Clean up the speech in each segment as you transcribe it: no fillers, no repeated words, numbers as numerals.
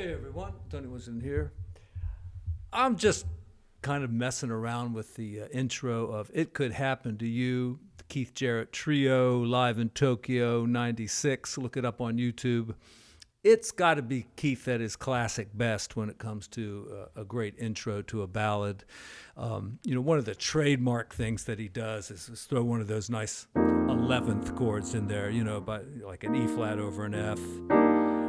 Hey everyone, Tony Winston here. I'm just kind of messing around with the intro of It Could Happen to You, the Keith Jarrett Trio, live in Tokyo, 96. Look it up on YouTube. It's got to be Keith at his classic best when it comes to a great intro to a ballad. One of the trademark things that he does is throw one of those nice 11th chords in there, by like an E flat over an F.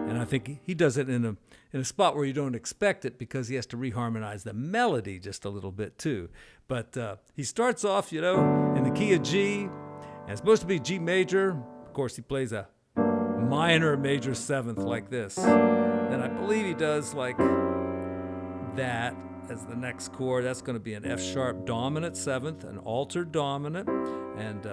And I think he does it in a spot where you don't expect it because he has to reharmonize the melody just a little bit too. But he starts off, in the key of G, and it's supposed to be G major. Of course, he plays a minor major seventh like this. Then I believe he does like that as the next chord. That's going to be an F sharp dominant seventh, an altered dominant, and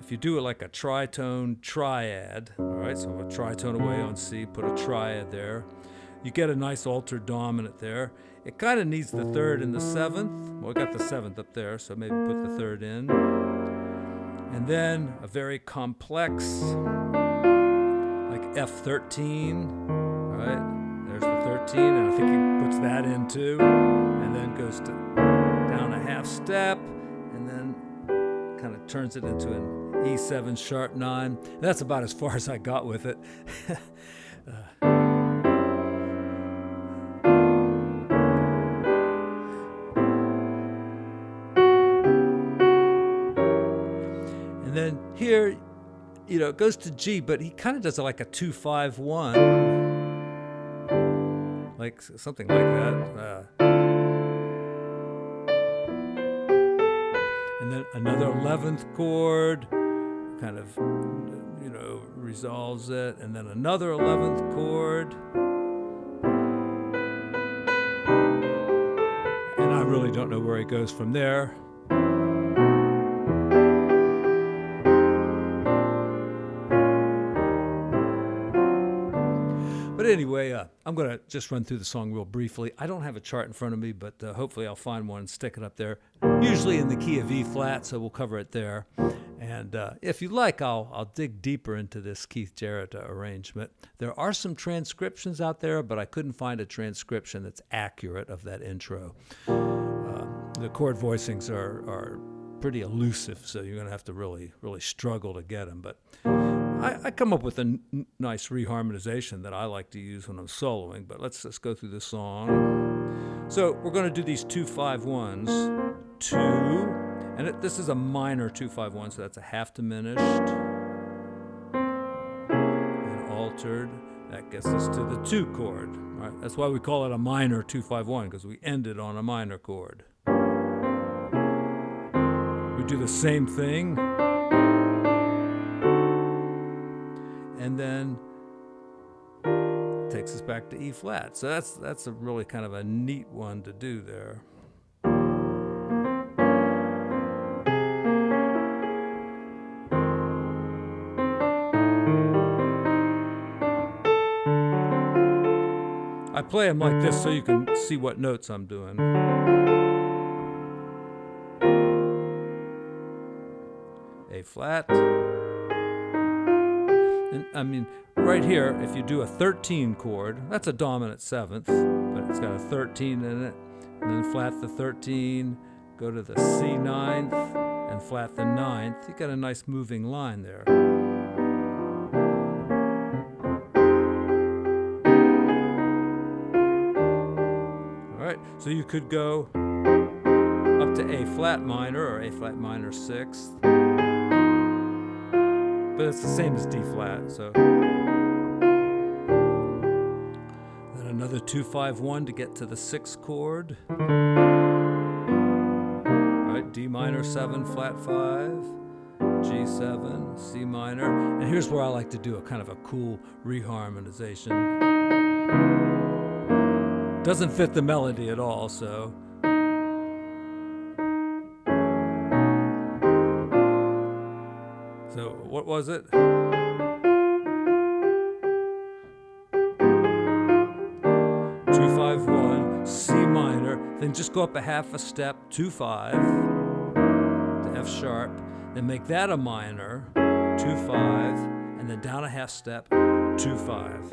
if you do it like a tritone triad, all right, so a tritone away on C, put a triad there, you get a nice altered dominant there. It kind of needs the third and the seventh. Well, I got the seventh up there, so maybe put the third in. And then a very complex, like F13, all right, there's the 13, and I think he puts that in too, and then goes to down a half step, and then kind of turns it into an E7 sharp 9. That's about as far as I got with it. And then here, it goes to G, but he kind of does it like a 2-5-1, like something like that. And then another 11th chord, kind of, resolves it, and then another 11th chord. And I really don't know where he goes from there. But anyway, I'm going to just run through the song real briefly. I don't have a chart in front of me, but hopefully I'll find one and stick it up there, usually in the key of E flat, so we'll cover it there. And if you like, I'll dig deeper into this Keith Jarrett arrangement. There are some transcriptions out there, but I couldn't find a transcription that's accurate of that intro. The chord voicings are pretty elusive, so you're going to have to really, really struggle to get them. But I come up with a nice reharmonization that I like to use when I'm soloing, but let's just go through the song. So we're going to do these 2-5-1s, 2, and this is a minor 2-5-1, so that's a half diminished, and altered. That gets us to the 2 chord. All right? That's why we call it a minor 2-5-1, because we ended on a minor chord. We do the same thing. And then takes us back to E flat. So that's a really kind of a neat one to do there. I play them like this so you can see what notes I'm doing. A flat. And right here, if you do a 13 chord, that's a dominant seventh, but it's got a 13 in it, and then flat the 13, go to the C ninth, and flat the ninth. You got a nice moving line there. All right, so you could go up to A flat minor or A flat minor sixth. But it's the same as D flat, so. Then another 2-5-1 to get to the 6th chord. All right, D minor 7, flat 5, G7, C minor. And here's where I like to do a kind of a cool reharmonization. Doesn't fit the melody at all, so. So what was it? 2-5-1, C minor, then just go up a half a step, 2-5 to F sharp, then make that a minor, 2-5, and then down a half step, 2-5.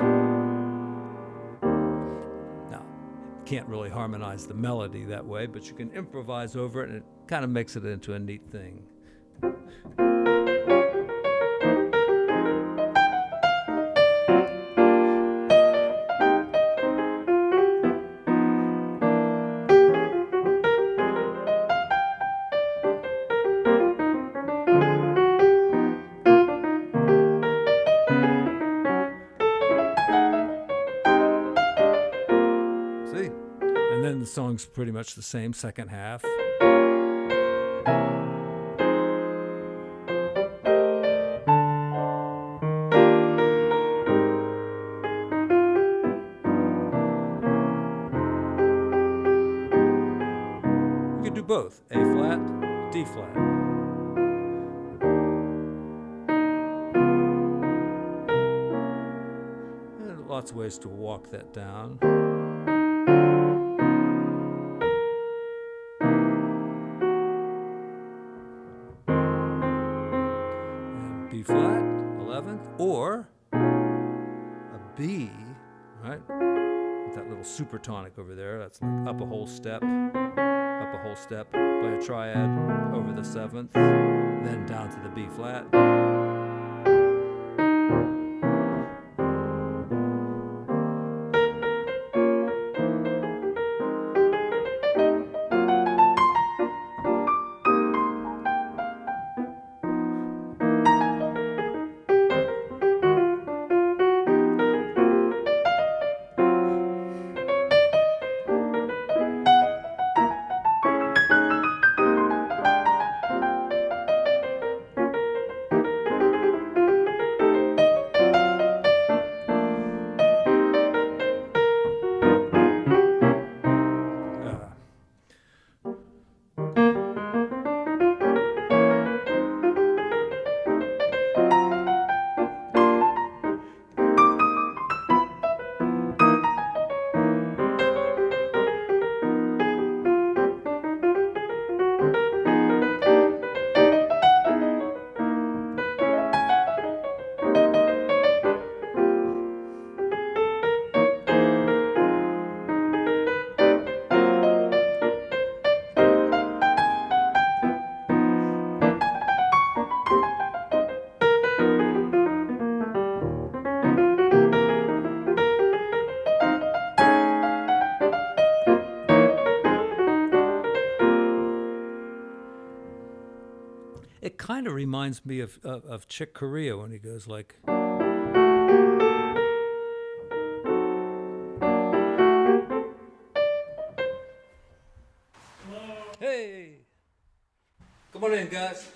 can't really harmonize the melody that way, but you can improvise over it, and it kind of makes it into a neat thing. See? And then the song's pretty much the same second half. You could do both, A flat, D flat. And lots of ways to walk that down. And B flat, 11th, or a B, right? With that little supertonic over there, that's like up a whole step, play a triad over the 7th, then down to the B flat. It kind of reminds me of Chick Corea when he goes like. Hey! Come on in, guys.